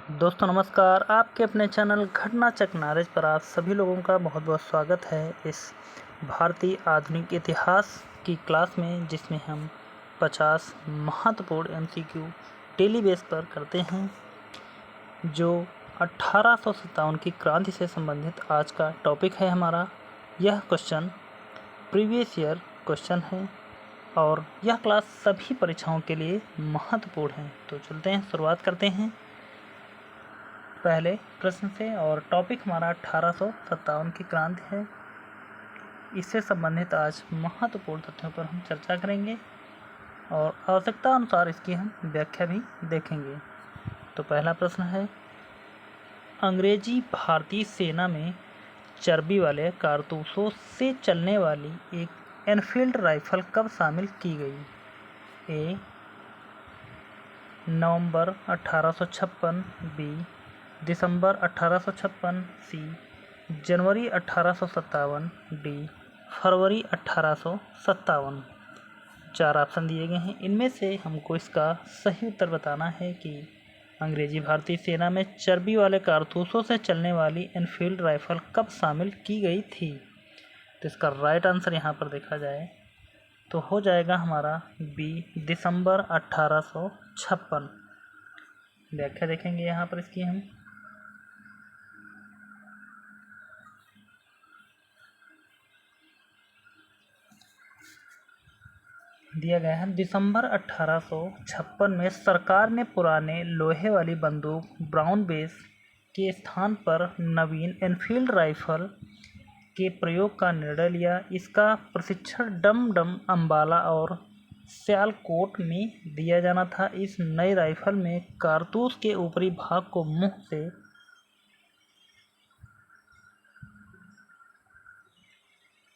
दोस्तों नमस्कार। आपके अपने चैनल घटना चक नॉलेज पर आप सभी लोगों का बहुत बहुत स्वागत है इस भारतीय आधुनिक इतिहास की क्लास में, जिसमें हम 50 महत्वपूर्ण एमसीक्यू डेली बेस पर करते हैं। जो 1857 की क्रांति से संबंधित आज का टॉपिक है हमारा। यह क्वेश्चन प्रीवियस ईयर क्वेश्चन है और यह क्लास सभी परीक्षाओं के लिए महत्वपूर्ण है। तो चलते हैं, शुरुआत करते हैं पहले प्रश्न से। और टॉपिक हमारा 1857 की क्रांति है। इससे संबंधित आज महत्वपूर्ण तथ्यों पर हम चर्चा करेंगे और आवश्यकता अनुसार इसकी हम व्याख्या भी देखेंगे। तो पहला प्रश्न है, अंग्रेजी भारतीय सेना में चर्बी वाले कारतूसों से चलने वाली एक एनफील्ड राइफल कब शामिल की गई? ए. नवंबर 1856, बी. दिसंबर 1856, सी. जनवरी 1857, डी. फरवरी 1857। 4 ऑप्शन दिए गए हैं। इनमें से हमको इसका सही उत्तर बताना है कि अंग्रेजी भारतीय सेना में चर्बी वाले कारतूसों से चलने वाली एनफील्ड राइफल कब शामिल की गई थी। तो इसका राइट आंसर यहाँ पर देखा जाए तो हो जाएगा हमारा बी, दिसंबर 1856। व्याख्या देखेंगे यहाँ पर इसकी हम। दिया गया है, दिसंबर 1856 में सरकार ने पुराने लोहे वाली बंदूक ब्राउन बेस के स्थान पर नवीन एनफील्ड राइफल के प्रयोग का निर्णय लिया। इसका प्रशिक्षण डम डम, अंबाला और सियालकोट में दिया जाना था। इस नई राइफल में कारतूस के ऊपरी भाग को मुंह से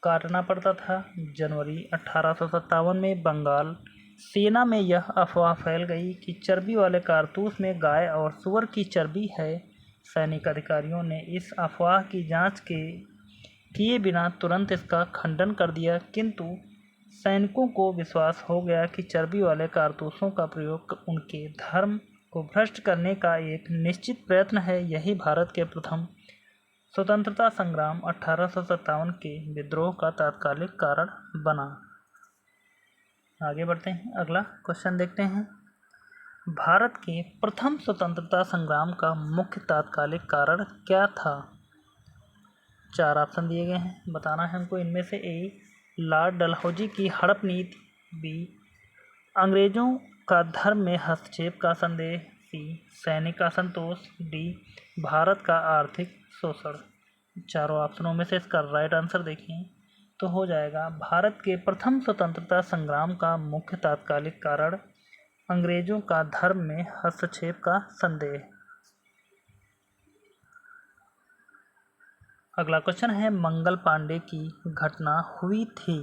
काटना पड़ता था। जनवरी 1857 में बंगाल सेना में यह अफवाह फैल गई कि चर्बी वाले कारतूस में गाय और सूअर की चर्बी है। सैनिक अधिकारियों ने इस अफवाह की जांच किए बिना तुरंत इसका खंडन कर दिया, किंतु सैनिकों को विश्वास हो गया कि चर्बी वाले कारतूसों का प्रयोग उनके धर्म को भ्रष्ट करने का एक निश्चित प्रयत्न है। यही भारत के प्रथम स्वतंत्रता संग्राम 1857 के विद्रोह का तात्कालिक कारण बना। आगे बढ़ते हैं, अगला क्वेश्चन देखते हैं। भारत के प्रथम स्वतंत्रता संग्राम का मुख्य तात्कालिक कारण क्या था? 4 ऑप्शन दिए गए हैं, बताना है हमको। इनमें से ए, लॉर्ड डलहौजी की हड़प नीति, बी, अंग्रेजों का धर्म में हस्तक्षेप का संदेह, सी, सैनिक असंतोष, डी, भारत का आर्थिक शोषण। चारों ऑप्शनों में से इसका राइट आंसर देखें तो हो जाएगा भारत के प्रथम स्वतंत्रता संग्राम का मुख्य तात्कालिक कारण अंग्रेजों का धर्म में हस्तक्षेप का संदेह। अगला क्वेश्चन है, मंगल पांडे की घटना हुई थी?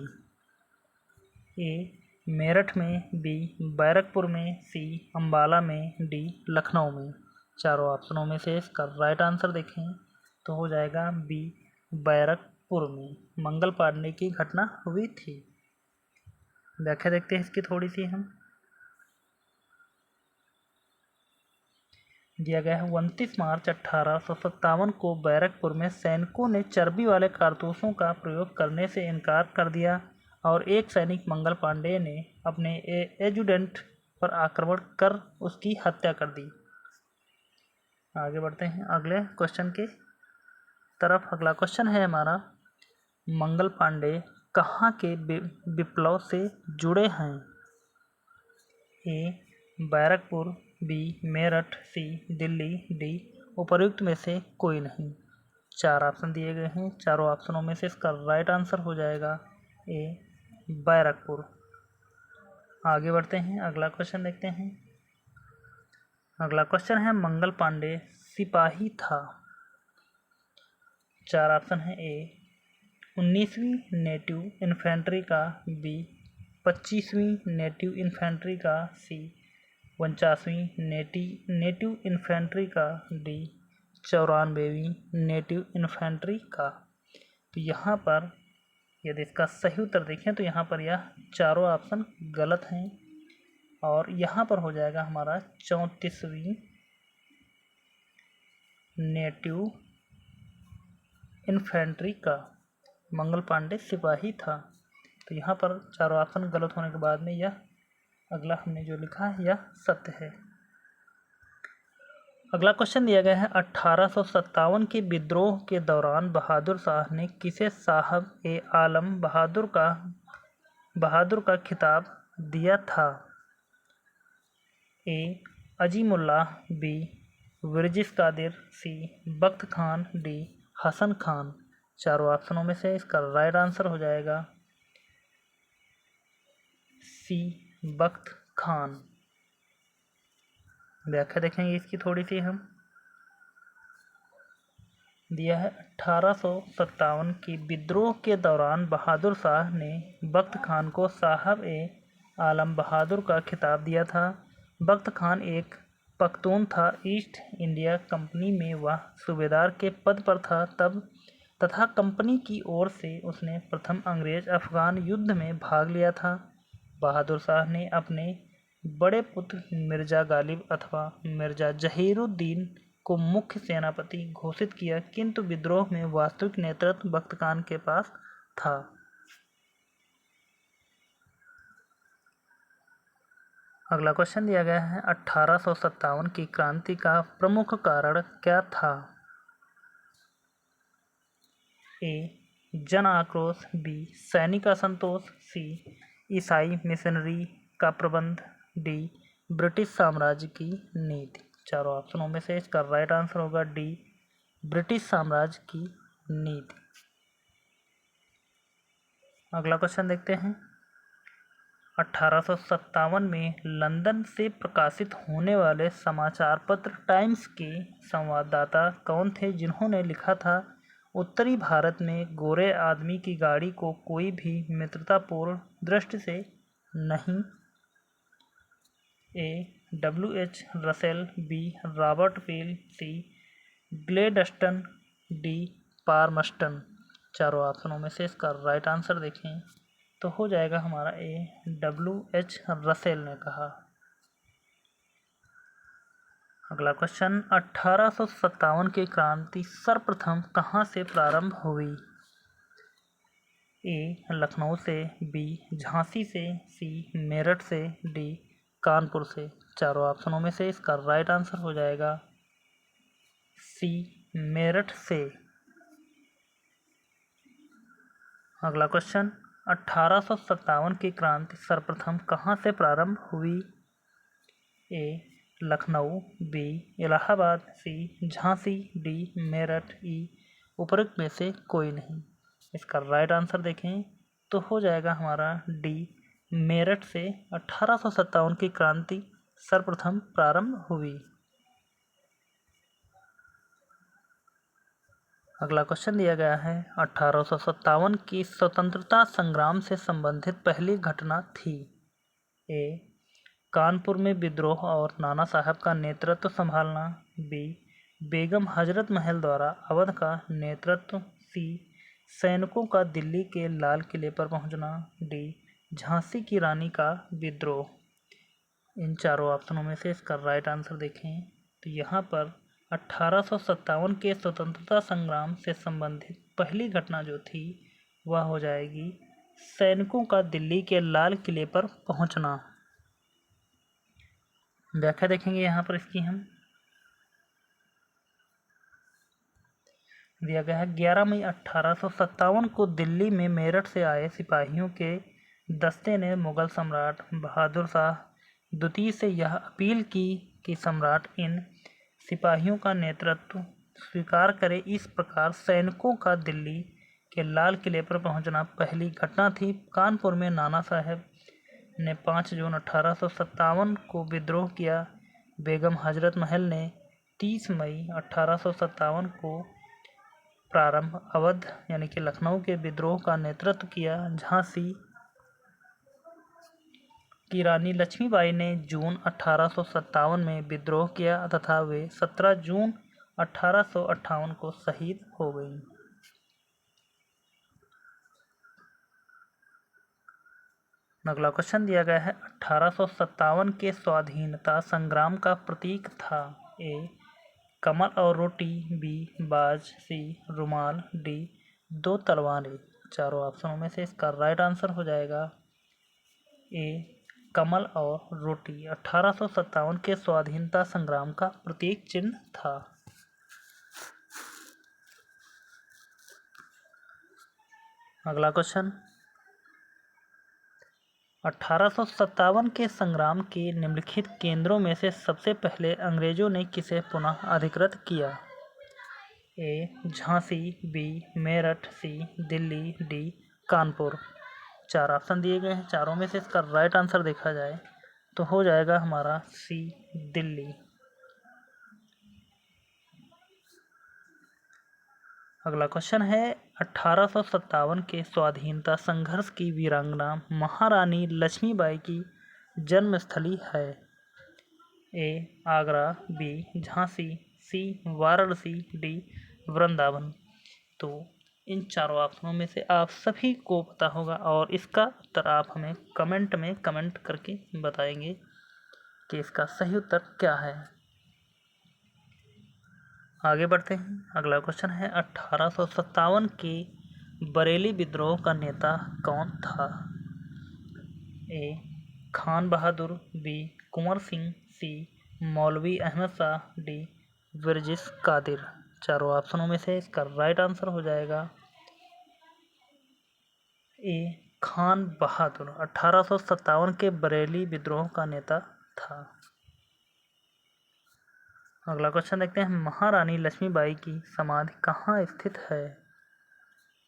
ए, मेरठ में, बी, बैरकपुर में, सी, अंबाला में, डी, लखनऊ में। चारों ऑप्शनों में से इसका राइट आंसर देखें तो हो जाएगा बी, बैरकपुर में मंगल पांडे की घटना हुई थी। व्याख्या देखते हैं इसकी थोड़ी सी हम। दिया गया है, 29 मार्च 1857 को बैरकपुर में सैनिकों ने चर्बी वाले कारतूसों का प्रयोग करने से इनकार कर दिया और एक सैनिक मंगल पांडे ने अपने एजुडेंट पर आक्रमण कर उसकी हत्या कर दी। आगे बढ़ते हैं अगले क्वेश्चन के तरफ। अगला क्वेश्चन है हमारा, मंगल पांडे कहाँ के विप्लव से जुड़े हैं? ए, बैरकपुर, बी, मेरठ, सी, दिल्ली, डी, उपर्युक्त में से कोई नहीं। 4 ऑप्शन दिए गए हैं। चारों ऑप्शनों में से इसका राइट आंसर हो जाएगा ए, बैरकपुर। आगे बढ़ते हैं, अगला क्वेश्चन देखते हैं। अगला क्वेश्चन है, मंगल पांडे सिपाही था? 4 ऑप्शन है। ए, 19वीं नेटिव इन्फेंट्री का, बी, 25वीं नेटिव इन्फेंट्री का, सी, 49वीं नेटिव इन्फेंट्री का, डी, 94वीं नेटिव इन्फेंट्री का। तो यहाँ पर यदि इसका सही उत्तर देखें तो यहाँ पर यह चारों ऑप्शन गलत हैं और यहाँ पर हो जाएगा हमारा 34वीं नेटिव इन्फेंट्री का। मंगल पांडे सिपाही था। तो यहाँ पर चारों ऑप्शन गलत होने के बाद में यह अगला हमने जो लिखा है यह सत्य है। अगला क्वेश्चन दिया गया है 1857 के विद्रोह के दौरान बहादुर शाह ने किसे साहब ए आलम बहादुर का खिताब दिया था। ए अजीमुल्लाह, बी विरजिस कादिर, सी बख्त खान, डी हसन खान। चारों ऑप्शनों में से इसका राइट आंसर हो जाएगा सी बख्त खान। व्याख्या देखेंगे इसकी थोड़ी सी हम। दिया है 1857 के विद्रोह के दौरान बहादुर शाह ने बख्त खान को साहब ए आलम बहादुर का खिताब दिया था। बख्त खान एक पख्तून था। ईस्ट इंडिया कंपनी में वह सूबेदार के पद पर था तथा कंपनी की ओर से उसने प्रथम अंग्रेज अफगान युद्ध में भाग लिया था। बहादुर शाह ने अपने बड़े पुत्र मिर्जा गालिब अथवा मिर्जा जहीरुद्दीन को मुख्य सेनापति घोषित किया, किंतु विद्रोह में वास्तविक नेतृत्व बख्त खान के पास था। अगला क्वेश्चन दिया गया है 1857 की क्रांति का प्रमुख कारण क्या था। ए जन आक्रोश, बी सैनिक असंतोष, सी ईसाई मिशनरी का प्रबंध, डी ब्रिटिश साम्राज्य की नीति। चारों ऑप्शनों में से इसका राइट आंसर होगा डी ब्रिटिश साम्राज्य की नीति। अगला क्वेश्चन देखते हैं 1857 में लंदन से प्रकाशित होने वाले समाचार पत्र टाइम्स के संवाददाता कौन थे जिन्होंने लिखा था, उत्तरी भारत में गोरे आदमी की गाड़ी को कोई भी मित्रतापूर्ण दृष्टि से नहीं। A W.H. Russell, B Robert Peel, C Gladstone, D Palmerston. चारों ऑप्शनों में से इसका राइट आंसर देखें तो हो जाएगा हमारा ए W.H. रसेल ने कहा। अगला क्वेश्चन 1857 की क्रांति सर्वप्रथम कहाँ से प्रारंभ हुई। ए लखनऊ से, बी झांसी से, सी मेरठ से, डी कानपुर से। चारों ऑप्शनों में से इसका राइट आंसर हो जाएगा सी मेरठ से। अगला क्वेश्चन 1857 की क्रांति सर्वप्रथम कहाँ से प्रारंभ हुई। ए लखनऊ, बी इलाहाबाद, सी झांसी, डी मेरठ, ई उपरोक्त में से कोई नहीं। इसका राइट आंसर देखें तो हो जाएगा हमारा डी मेरठ से 1857 की क्रांति सर्वप्रथम प्रारंभ हुई। अगला क्वेश्चन दिया गया है 1857 की स्वतंत्रता संग्राम से संबंधित पहली घटना थी। ए कानपुर में विद्रोह और नाना साहब का नेतृत्व संभालना, बी बेगम हजरत महल द्वारा अवध का नेतृत्व, सी सैनिकों का दिल्ली के लाल किले पर पहुंचना, डी झांसी की रानी का विद्रोह। इन चारों ऑप्शनों में से इसका राइट आंसर देखें तो यहाँ पर 1857 के स्वतंत्रता संग्राम से संबंधित पहली घटना जो थी वह हो जाएगी सैनिकों का दिल्ली के लाल किले पर पहुंचना। व्याख्या देखेंगे यहाँ पर इसकी हम। दिया गया है 11 मई 1857 को दिल्ली में मेरठ से आए सिपाहियों के दस्ते ने मुगल सम्राट बहादुर शाह द्वितीय से यह अपील की कि सम्राट इन सिपाहियों का नेतृत्व स्वीकार करे। इस प्रकार सैनिकों का दिल्ली के लाल किले पर पहुंचना पहली घटना थी। कानपुर में नाना साहब ने 5 जून 1857 को विद्रोह किया। बेगम हजरत महल ने 30 मई 1857 को प्रारंभ अवध यानी कि लखनऊ के विद्रोह का नेतृत्व किया। झांसी की रानी लक्ष्मीबाई ने जून 1857 में विद्रोह किया तथा वे 17 जून 1858 को शहीद हो गईं। अगला क्वेश्चन दिया गया है 1857 के स्वाधीनता संग्राम का प्रतीक था। ए कमल और रोटी, बी बाज, सी रुमाल, डी दो तलवारें। चारों ऑप्शनों में से इसका राइट आंसर हो जाएगा ए कमल और रोटी 1857 के स्वाधीनता संग्राम का प्रतीक चिन्ह था। अगला क्वेश्चन, 1857 के संग्राम के निम्नलिखित केंद्रों में से सबसे पहले अंग्रेजों ने किसे पुनः अधिकृत किया? ए झांसी, बी मेरठ, सी दिल्ली, डी कानपुर। चार ऑप्शन दिए गए हैं, चारों में से इसका राइट आंसर देखा जाए तो हो जाएगा हमारा सी दिल्ली। अगला क्वेश्चन है, 1857 के स्वाधीनता संघर्ष की वीरांगना महारानी लक्ष्मीबाई की जन्मस्थली है? ए आगरा, बी झांसी, सी वाराणसी, डी वृंदावन। तो इन चारों ऑप्शनों में से आप सभी को पता होगा और इसका उत्तर आप हमें कमेंट में कमेंट करके बताएंगे कि इसका सही उत्तर क्या है। आगे बढ़ते हैं। अगला क्वेश्चन है, 1857 के बरेली विद्रोह का नेता कौन था? ए खान बहादुर, बी कुंवर सिंह, सी मौलवी अहमद शाह, डी वर्जिस कादिर। चारों ऑप्शनों में से इसका राइट आंसर हो जाएगा ए खान बहादुर 1857 के बरेली विद्रोह का नेता था। अगला क्वेश्चन देखते हैं, महारानी लक्ष्मीबाई की समाधि कहाँ स्थित है?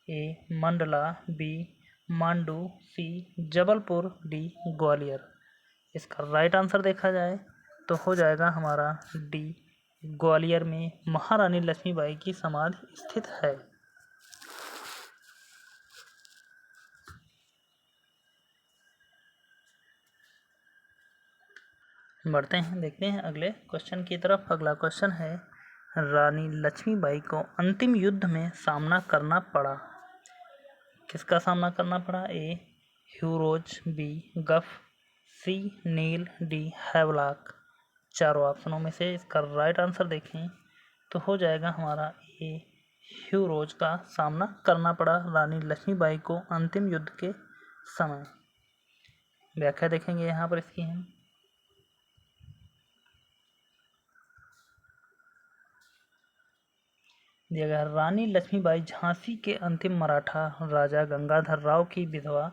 ए मंडला, बी मांडू, सी जबलपुर, डी ग्वालियर। इसका राइट आंसर देखा जाए तो हो जाएगा हमारा डी ग्वालियर में महारानी लक्ष्मीबाई की समाधि स्थित है। बढ़ते हैं, देखते हैं अगले क्वेश्चन की तरफ। अगला क्वेश्चन है, रानी लक्ष्मीबाई को अंतिम युद्ध में सामना करना पड़ा। किसका सामना करना पड़ा? ए ह्यूरोज, बी गफ, सी नील, डी हैवलॉक। चारों ऑप्शनों में से इसका राइट आंसर देखें तो हो जाएगा हमारा ए ह्यूरोज का सामना करना पड़ा रानी लक्ष्मीबाई को अंतिम युद्ध के समय। व्याख्या देखेंगे यहाँ पर इसकी हम। दिया गया, रानी लक्ष्मीबाई झांसी के अंतिम मराठा राजा गंगाधर राव की विधवा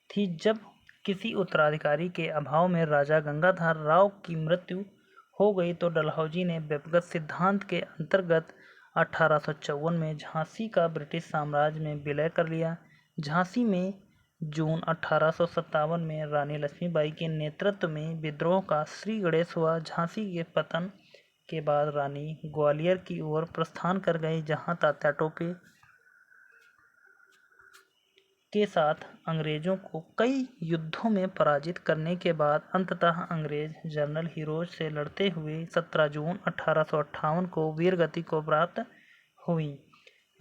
थी। जब किसी उत्तराधिकारी के अभाव में राजा गंगाधर राव की मृत्यु हो गई तो डलहौजी ने व्यक्तिगत सिद्धांत के अंतर्गत 1854 में झांसी का ब्रिटिश साम्राज्य में विलय कर लिया। झांसी में जून 1857 में रानी लक्ष्मीबाई के नेतृत्व में विद्रोह का श्री गणेश हुआ। झांसी के पतन के बाद रानी ग्वालियर की ओर प्रस्थान कर गई, जहां तात्या टोपे के साथ अंग्रेजों को कई युद्धों में पराजित करने के बाद अंततः अंग्रेज जनरल हीरोज से लड़ते हुए 17 जून 1858 को वीरगति को प्राप्त हुई।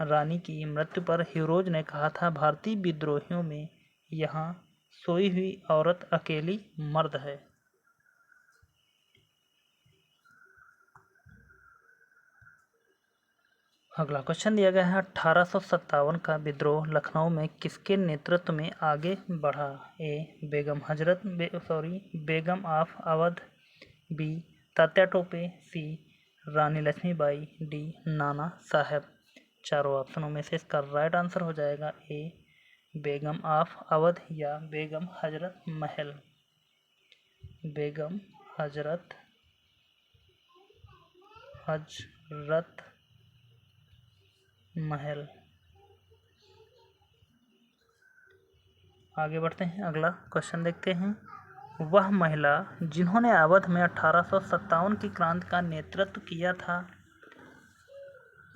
रानी की मृत्यु पर हीरोज ने कहा था, भारतीय विद्रोहियों में यहाँ सोई हुई औरत अकेली मर्द है। अगला क्वेश्चन दिया गया है, 1857 का विद्रोह लखनऊ में किसके नेतृत्व में आगे बढ़ा? A Begum of Awadh, B Tatya Tope, C Rani Lakshmibai, D Nana Sahib. चारों ऑप्शनों में से इसका राइट आंसर हो जाएगा ए बेगम ऑफ अवध या बेगम हजरत महल। बेगम हजरत महल। आगे बढ़ते हैं, अगला क्वेश्चन देखते हैं। वह महिला जिन्होंने अवध में 1857 की क्रांति का नेतृत्व किया था।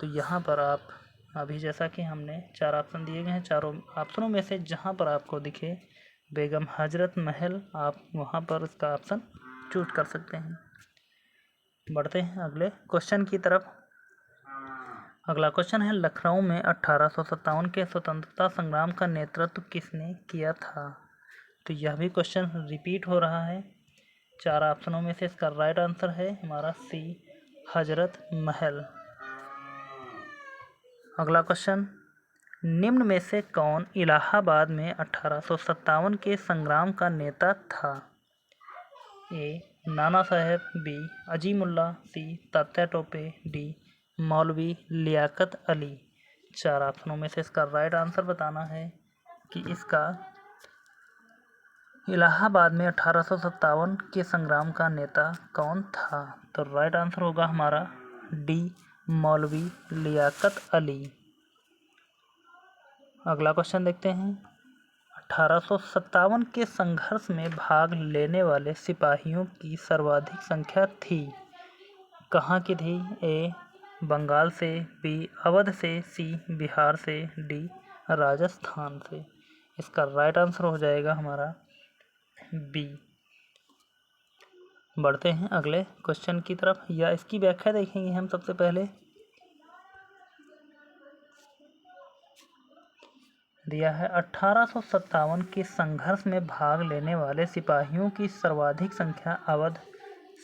तो यहाँ पर आप अभी जैसा कि हमने चार ऑप्शन दिए गए हैं, चारों ऑप्शनों में से जहाँ पर आपको दिखे बेगम हजरत महल, आप वहाँ पर इसका ऑप्शन चूज कर सकते हैं। बढ़ते हैं अगले क्वेश्चन की तरफ। अगला क्वेश्चन है, लखनऊ में 1857 के स्वतंत्रता संग्राम का नेतृत्व किसने किया था? तो यह भी क्वेश्चन रिपीट हो रहा है। चार ऑप्शनों में से इसका राइट आंसर है हमारा सी हजरत महल। अगला क्वेश्चन, निम्न में से कौन इलाहाबाद में 1857 के संग्राम का नेता था? ए नाना साहेब, बी अजीमुल्ला, सी तात्या टोपे, डी मौलवी लियाकत अली। 4 ऑप्शनों में से इसका राइट आंसर बताना है कि इसका इलाहाबाद में 1857 के संग्राम का नेता कौन था। तो राइट आंसर होगा हमारा डी मौलवी लियाकत अली। अगला क्वेश्चन देखते हैं, 1857 के संघर्ष में भाग लेने वाले सिपाहियों की सर्वाधिक संख्या थी। कहाँ की थी? ए बंगाल से, बी अवध से, सी बिहार से, डी राजस्थान से। इसका राइट आंसर हो जाएगा हमारा बी। बढ़ते हैं अगले क्वेश्चन की तरफ, या इसकी व्याख्या देखेंगे हम सबसे पहले। दिया है 1857 के संघर्ष में भाग लेने वाले सिपाहियों की सर्वाधिक संख्या अवध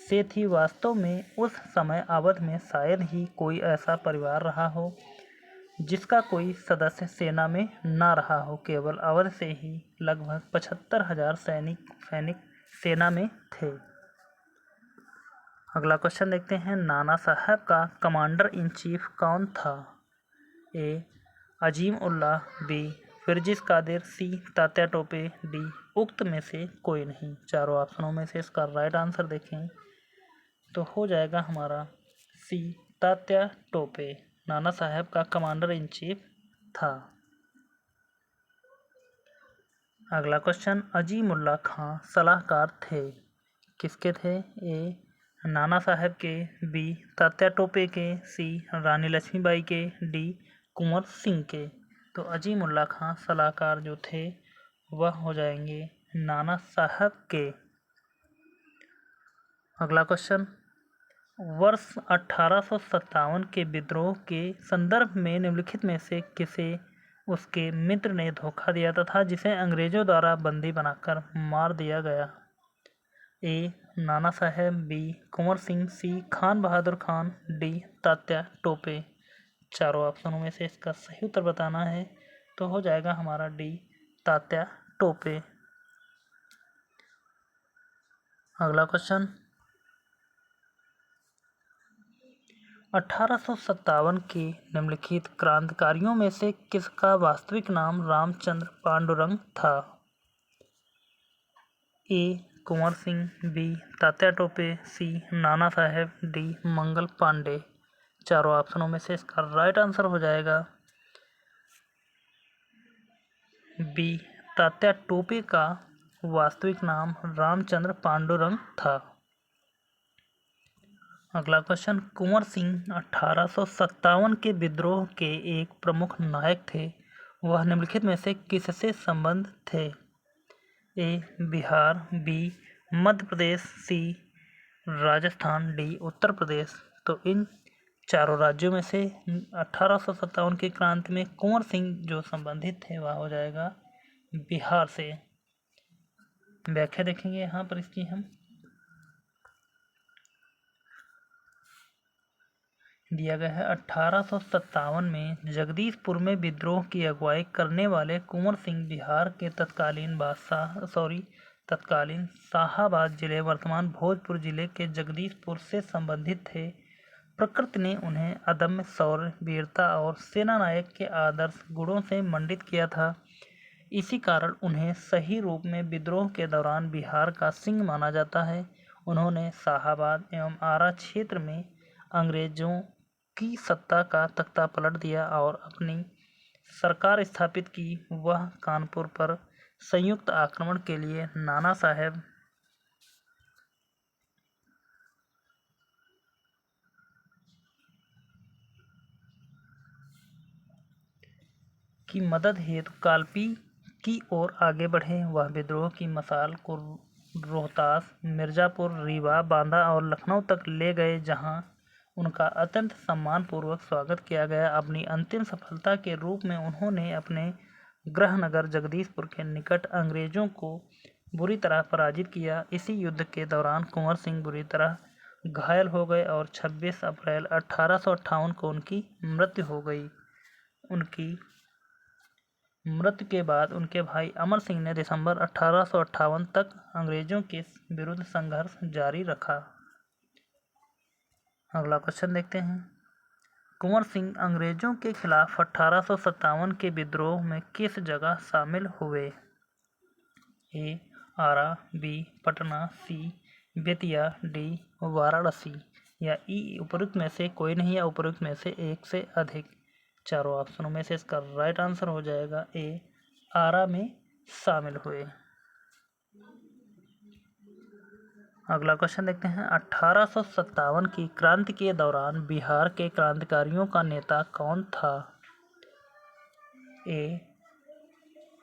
से थी। वास्तव में उस समय अवध में शायद ही कोई ऐसा परिवार रहा हो जिसका कोई सदस्य सेना में ना रहा हो। केवल अवध से ही लगभग 75,000 सैनिक सेना में थे। अगला क्वेश्चन देखते हैं, नाना साहब का कमांडर इन चीफ कौन था? ए अजीम उल्लाह, बी फिरजिस कादिर, सी तात्या टोपे, डी उक्त में से कोई नहीं। 4 ऑप्शनों में से इसका राइट आंसर देखें तो हो जाएगा हमारा सी तात्या टोपे नाना साहब का कमांडर इन चीफ था। अगला क्वेश्चन, अजीमुल्ला खां सलाहकार थे, किसके थे? ए नाना साहब के, बी तात्या टोपे के, सी रानी लक्ष्मीबाई के, डी कुंवर सिंह के। तो अजीमुल्ला खां सलाहकार जो थे वह हो जाएंगे नाना साहब के। अगला क्वेश्चन, वर्ष 1857 के विद्रोह के संदर्भ में निम्नलिखित में से किसे उसके मित्र ने धोखा दिया तथा जिसे अंग्रेजों द्वारा बंदी बनाकर मार दिया गया? ए नाना साहेब, बी कुंवर सिंह, सी खान बहादुर खान, डी तात्या टोपे। 4 ऑप्शनों में से इसका सही उत्तर बताना है तो हो जाएगा हमारा डी तात्या टोपे। अगला क्वेश्चन, 1857 के निम्नलिखित क्रांतिकारियों में से किसका वास्तविक नाम रामचंद्र पांडुरंग था? ए कुंवर सिंह, बी तात्या टोपे, सी नाना साहेब, डी मंगल पांडे। 4 ऑप्शनों में से इसका राइट आंसर हो जाएगा बी तात्या टोपे का वास्तविक नाम रामचंद्र पांडुरंग था। अगला क्वेश्चन, कुंवर सिंह 1857 के विद्रोह के एक प्रमुख नायक थे, वह निम्नलिखित में से किससे संबंध थे? ए बिहार, बी मध्य प्रदेश, सी राजस्थान, डी उत्तर प्रदेश। तो इन 4 राज्यों में से 1857 की क्रांति में कुंवर सिंह जो संबंधित थे वह हो जाएगा बिहार से। व्याख्या देखेंगे यहाँ पर इसकी हम। दिया गया है 1857 में जगदीशपुर में विद्रोह की अगुवाई करने वाले कुंवर सिंह बिहार के तत्कालीन शाहाबाद जिले वर्तमान भोजपुर जिले के जगदीशपुर से संबंधित थे। प्रकृति ने उन्हें अदम्य शौर्य, वीरता और सेना नायक के आदर्श गुणों से मंडित किया था। इसी कारण उन्हें सही रूप में विद्रोह के दौरान बिहार का सिंह माना जाता है। उन्होंने शाहाबाद एवं आरा क्षेत्र में अंग्रेजों की सत्ता का तख्ता पलट दिया और अपनी सरकार स्थापित की। वह कानपुर पर संयुक्त आक्रमण के लिए नाना साहेब की मदद हेतु कालपी की ओर आगे बढ़े। वह विद्रोह की मशाल को रोहतास, मिर्जापुर, रीवा, बांदा और लखनऊ तक ले गए, जहां उनका अत्यंत सम्मानपूर्वक स्वागत किया गया। अपनी अंतिम सफलता के रूप में उन्होंने अपने गृहनगर जगदीशपुर के निकट अंग्रेजों को बुरी तरह पराजित किया। इसी युद्ध के दौरान कुंवर सिंह बुरी तरह घायल हो गए और 26 अप्रैल 1858 को उनकी मृत्यु हो गई। उनकी मृत्यु के बाद उनके भाई अमर सिंह ने दिसंबर 1858 तक अंग्रेजों के विरुद्ध संघर्ष जारी रखा। अगला क्वेश्चन देखते हैं। कुंवर सिंह अंग्रेजों के खिलाफ 1857 के विद्रोह में किस जगह शामिल हुए? ए आरा, बी पटना, सी बेतिया, डी वाराणसी या ई उपरोक्त में से कोई नहीं या उपरोक्त में से एक से अधिक। चारों ऑप्शनों में से इसका राइट आंसर हो जाएगा ए आरा में शामिल हुए। अगला क्वेश्चन देखते हैं। 1857 की क्रांति के दौरान बिहार के क्रांतिकारियों का नेता कौन था? ए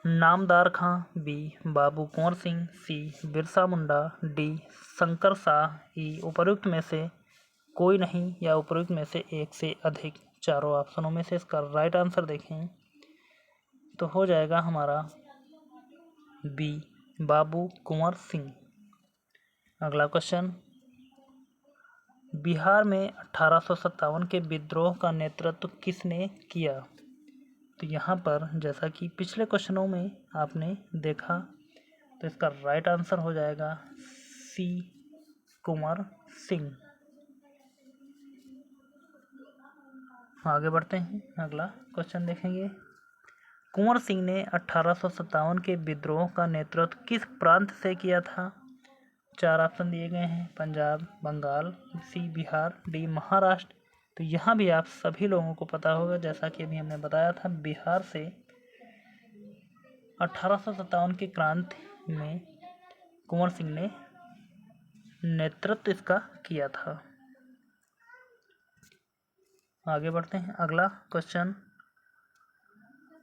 नामदार खां, बी बाबू कुंवर सिंह, सी बिरसा मुंडा, डी शंकर शाह, ई उपरोक्त में से कोई नहीं या उपरोक्त में से एक से अधिक। चारों ऑप्शनों में से इसका राइट आंसर देखें तो हो जाएगा हमारा बी बाबू कुंवर सिंह। अगला क्वेश्चन। बिहार में 1857 के विद्रोह का नेतृत्व किसने किया? तो यहाँ पर जैसा कि पिछले क्वेश्चनों में आपने देखा तो इसका राइट आंसर हो जाएगा सी कुंवर सिंह। आगे बढ़ते हैं। अगला क्वेश्चन देखेंगे। कुंवर सिंह ने 1857 के विद्रोह का नेतृत्व किस प्रांत से किया था? चार ऑप्शन दिए गए हैं। पंजाब, बंगाल, सी बिहार, डी महाराष्ट्र। तो यहाँ भी आप सभी लोगों को पता होगा, जैसा कि अभी हमने बताया था, बिहार से 1857 की क्रांति में कुंवर सिंह ने नेतृत्व इसका किया था। आगे बढ़ते हैं। अगला क्वेश्चन।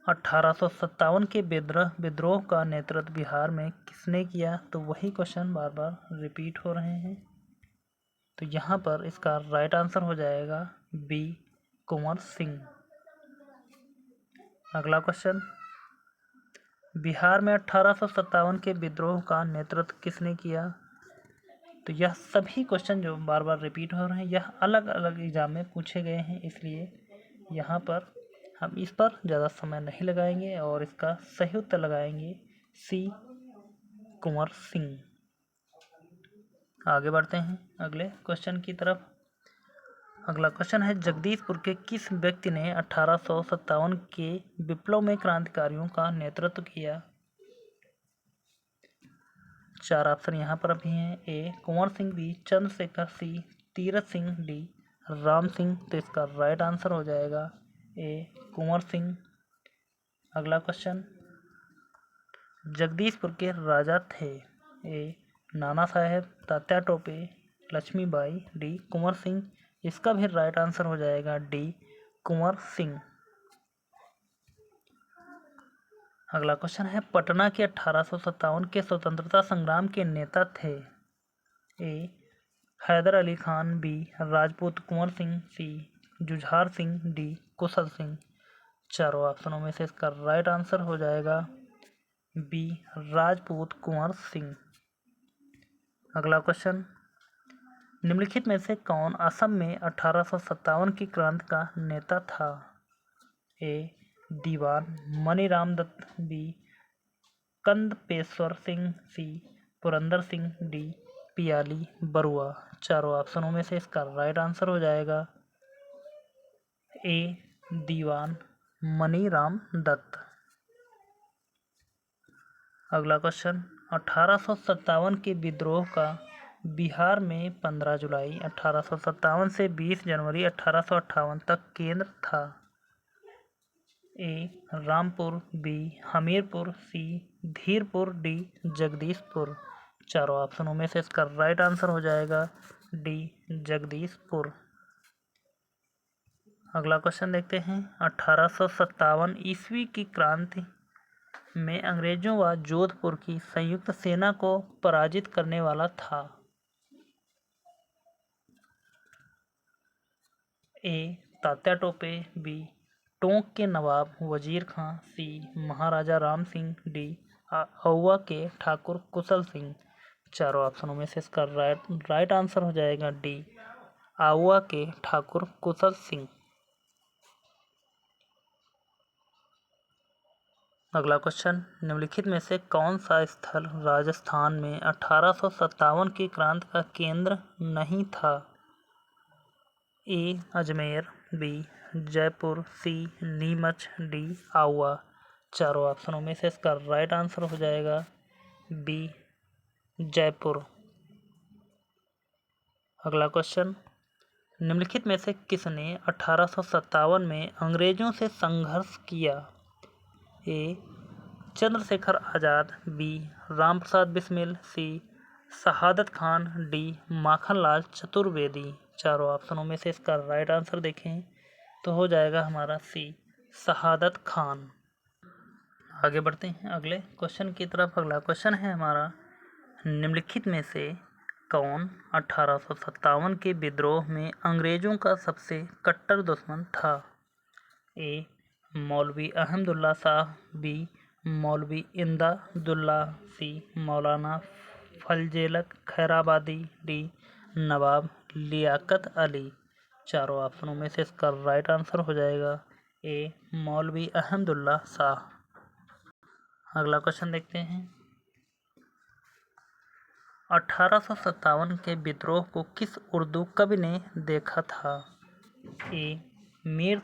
1857 के विद्रोह का नेतृत्व बिहार में किसने किया? तो वही क्वेश्चन बार बार रिपीट हो रहे हैं, तो यहाँ पर इसका राइट आंसर हो जाएगा बी कुंवर सिंह। अगला क्वेश्चन। बिहार में 1857 के विद्रोह का नेतृत्व किसने किया? तो यह सभी क्वेश्चन जो बार बार रिपीट हो रहे हैं यह अलग अलग एग्जाम में पूछे गए हैं, इसलिए यहाँ पर हम इस पर ज़्यादा समय नहीं लगाएंगे और इसका सही उत्तर लगाएंगे सी कुंवर सिंह। आगे बढ़ते हैं अगले क्वेश्चन की तरफ। अगला क्वेश्चन है। जगदीशपुर के किस व्यक्ति ने 1857 के विप्लव में क्रांतिकारियों का नेतृत्व किया? चार ऑप्शन यहाँ पर भी हैं। ए कुंवर सिंह, बी चंद्रशेखर, सी तीरथ सिंह, डी राम सिंह। तो इसका राइट आंसर हो जाएगा ए कुंवर सिंह। अगला क्वेश्चन। जगदीशपुर के राजा थे? ए नाना साहेब, तात्या टोपे, लक्ष्मीबाई, डी कुंवर सिंह। इसका भी राइट आंसर हो जाएगा डी कुंवर सिंह। अगला क्वेश्चन है। पटना के 1857 के स्वतंत्रता संग्राम के नेता थे? ए हैदर अली खान, बी राजपूत कुंवर सिंह, सी जुझार सिंह, डी कुशल सिंह। चारों ऑप्शनों में से इसका राइट आंसर हो जाएगा बी राजपूत कुंवर सिंह। अगला क्वेश्चन। निम्नलिखित में से कौन असम में 1857 की क्रांति का नेता था? ए दीवान मनीराम दत्त, बी कंदपेश्वर सिंह, सी पुरंदर सिंह, डी पियाली बरुआ। चारों ऑप्शनों में से इसका राइट आंसर हो जाएगा ए दीवान मनीराम दत्त। अगला क्वेश्चन। 1857 के विद्रोह का बिहार में 15 जुलाई 1857 से 20 जनवरी 1858 तक केंद्र था? ए रामपुर, बी हमीरपुर, सी धीरपुर, डी जगदीशपुर। चारों ऑप्शनों में से इसका राइट आंसर हो जाएगा डी जगदीशपुर। अगला क्वेश्चन देखते हैं। 1857 ईस्वी की क्रांति में अंग्रेजों व जोधपुर की संयुक्त सेना को पराजित करने वाला था? ए तात्या टोपे, बी टोंक के नवाब वजीर खां, सी महाराजा राम सिंह, डी औवा के ठाकुर कुशल सिंह। चारों ऑप्शनों में से इसका राइट आंसर हो जाएगा डी, आउवा के ठाकुर कुशल सिंह। अगला क्वेश्चन, निम्नलिखित में से कौन सा स्थल राजस्थान में 1857 की क्रांति का केंद्र नहीं था? ए अजमेर, बी जयपुर, सी नीमच, डी आउवा। चारों ऑप्शनों में से इसका राइट आंसर हो जाएगा बी जयपुर। अगला क्वेश्चन, निम्नलिखित में से किसने 1857 में अंग्रेजों से संघर्ष किया? ए चंद्रशेखर आज़ाद, बी रामप्रसाद बिस्मिल, सी शहादत खान, डी माखनलाल चतुर्वेदी। चारों ऑप्शनों में से इसका राइट आंसर देखें तो हो जाएगा हमारा सी शहादत खान। आगे बढ़ते हैं अगले क्वेश्चन की तरफ। अगला क्वेश्चन है हमारा, निम्नलिखित में से कौन 1857 के विद्रोह में अंग्रेजों का सबसे कट्टर दुश्मन था? ए मौलवी अहमदुल्ला शाह, बी मौलवी इमदादुल्ला, सी मौलाना फजलेक खैराबादी, डी नवाब लियाकत अली। चारों ऑप्शनों में से इसका राइट आंसर हो जाएगा ए मौलवी अहमदुल्ला शाह। अगला क्वेश्चन देखते हैं, 1857 के विद्रोह को किस उर्दू कवि ने देखा था? ए मीर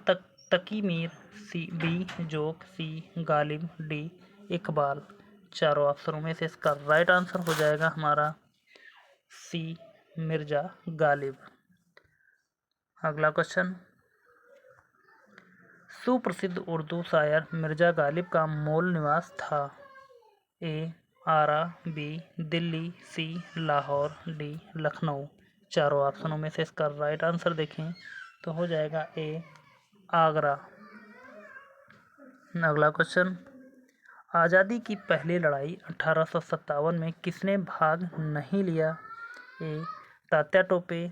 तकी मीर, सी बी जोक, सी गालिब, डी इकबाल। चारों ऑप्शनों में से इसका राइट आंसर हो जाएगा हमारा सी मिर्जा गालिब। अगला क्वेश्चन, सुप्रसिद्ध उर्दू शायर मिर्जा गालिब का मूल निवास था? ए आरा, बी दिल्ली, सी लाहौर, डी लखनऊ। चारों ऑप्शनों में से इसका राइट आंसर देखें तो हो जाएगा ए आगरा। अगला क्वेश्चन, आज़ादी की पहली लड़ाई 1857 में किसने भाग नहीं लिया? ए तात्या टोपे,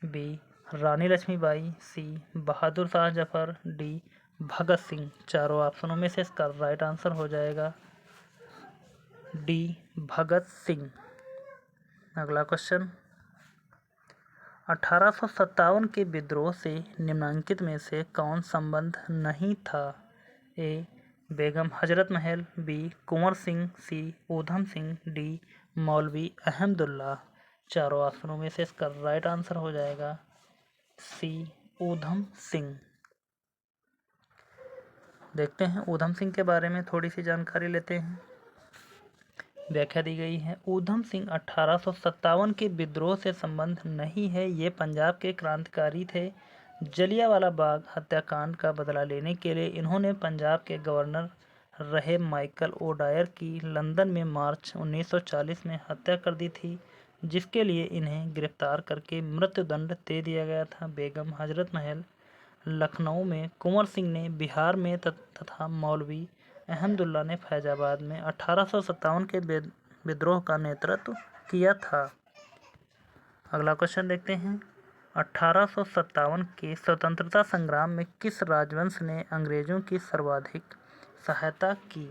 बी रानी लक्ष्मीबाई, सी बहादुर शाह जफर, डी भगत सिंह। चारों ऑप्शनों में से इसका राइट आंसर हो जाएगा डी भगत सिंह। अगला क्वेश्चन, 1857 के विद्रोह से निम्नलिखित में से कौन संबंध नहीं था? ए बेगम हजरत महल, बी कुंवर सिंह, सी ऊधम सिंह, डी मौलवी अहमदुल्ला। चारों ऑप्शनों में से इसका राइट आंसर हो जाएगा सी ऊधम सिंह। देखते हैं ऊधम सिंह के बारे में थोड़ी सी जानकारी लेते हैं। व्याख्या दी गई है, ऊधम सिंह 1857 के विद्रोह से संबंध नहीं है। ये पंजाब के क्रांतिकारी थे। जलियांवाला बाग हत्याकांड का बदला लेने के लिए इन्होंने पंजाब के गवर्नर रहे माइकल ओडायर की लंदन में मार्च 1940 में हत्या कर दी थी, जिसके लिए इन्हें गिरफ्तार करके मृत्युदंड दे दिया गया था। बेगम हजरत महल लखनऊ में, कुंवर सिंह ने बिहार में तथा मौलवी अहमदुल्ला ने फैजाबाद में 1857 के विद्रोह का नेतृत्व किया था। अगला क्वेश्चन देखते हैं, 1857 के स्वतंत्रता संग्राम में किस राजवंश ने अंग्रेजों की सर्वाधिक सहायता की?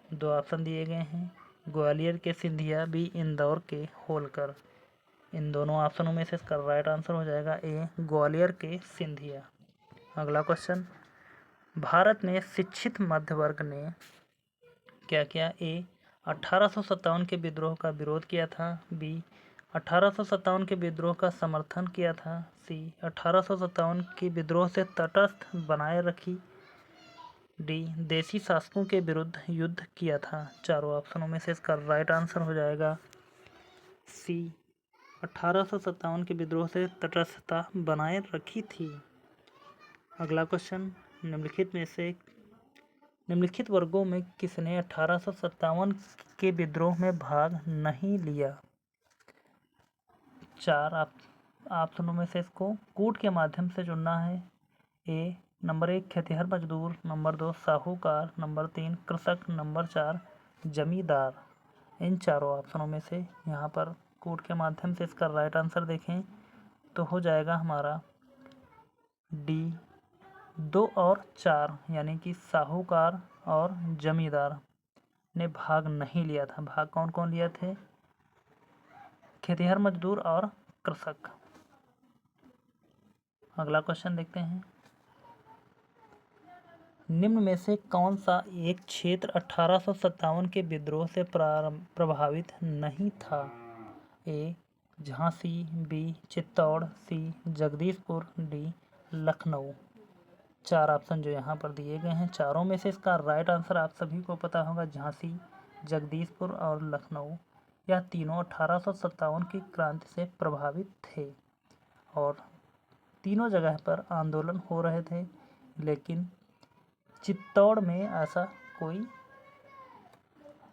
दो ऑप्शन दिए गए हैं, ग्वालियर के सिंधिया, बी इंदौर के होलकर। इन दोनों ऑप्शनों में से इसका राइट आंसर हो जाएगा ए ग्वालियर के सिंधिया। अगला क्वेश्चन, भारत में शिक्षित मध्य वर्ग ने क्या किया? ए 1857 के विद्रोह का विरोध किया था, बी 1857 के विद्रोह का समर्थन किया था, सी 1857 के विद्रोह से तटस्थ बनाए रखी, डी देशी शासकों के विरुद्ध युद्ध किया था। चारों ऑप्शनों में से इसका राइट आंसर हो जाएगा सी 1857 के विद्रोह से तटस्थता बनाए रखी थी। अगला क्वेश्चन, निम्नलिखित वर्गों में किसने 1857 के विद्रोह में भाग नहीं लिया? चार ऑप्शनों में से इसको कूट के माध्यम से चुनना है। ए नंबर 1 खेतिहर मजदूर, नंबर 2 साहूकार, नंबर 3 कृषक, नंबर 4 जमींदार। इन चारों ऑप्शनों में से यहाँ पर कूट के माध्यम से इसका राइट आंसर देखें तो हो जाएगा हमारा डी 2 और 4, यानी कि साहूकार और जमींदार। ने भाग नहीं लिया था। भाग कौन कौन लिए थे? खेतिहर मजदूर और कृषक। अगला क्वेश्चन देखते हैं। निम्न में से कौन सा एक क्षेत्र 1857 के विद्रोह से प्रभावित नहीं था? ए झांसी, बी चित्तौड़, सी जगदीशपुर, डी लखनऊ। 4 ऑप्शन जो यहाँ पर दिए गए हैं, चारों में से इसका राइट आंसर आप सभी को पता होगा, झांसी, जगदीशपुर और लखनऊ। यह तीनों 1857 की क्रांति से प्रभावित थे और तीनों जगह पर आंदोलन हो रहे थे, लेकिन चित्तौड़ में ऐसा कोई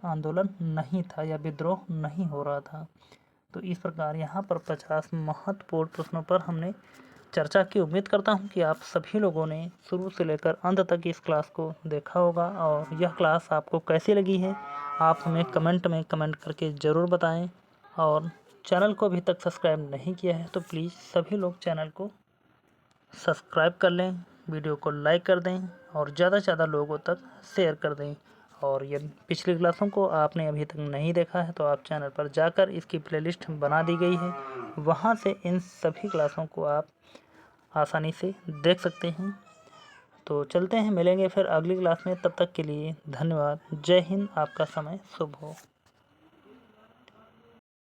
आंदोलन नहीं था या विद्रोह नहीं हो रहा था। तो इस प्रकार यहाँ पर 50 महत्वपूर्ण प्रश्नों पर हमने चर्चा की। उम्मीद करता हूँ कि आप सभी लोगों ने शुरू से लेकर अंत तक इस क्लास को देखा होगा और यह क्लास आपको कैसी लगी है आप हमें कमेंट में कमेंट करके ज़रूर बताएं। और चैनल को अभी तक सब्सक्राइब नहीं किया है तो प्लीज़ सभी लोग चैनल को सब्सक्राइब कर लें, वीडियो को लाइक कर दें और ज़्यादा से ज़्यादा लोगों तक शेयर कर दें। और ये पिछली क्लासों को आपने अभी तक नहीं देखा है तो आप चैनल पर जाकर इसकी प्लेलिस्ट बना दी गई है, वहाँ से इन सभी क्लासों को आप आसानी से देख सकते हैं। तो चलते हैं, मिलेंगे फिर अगली क्लास में। तब तक के लिए धन्यवाद। जय हिंद। आपका समय शुभ हो।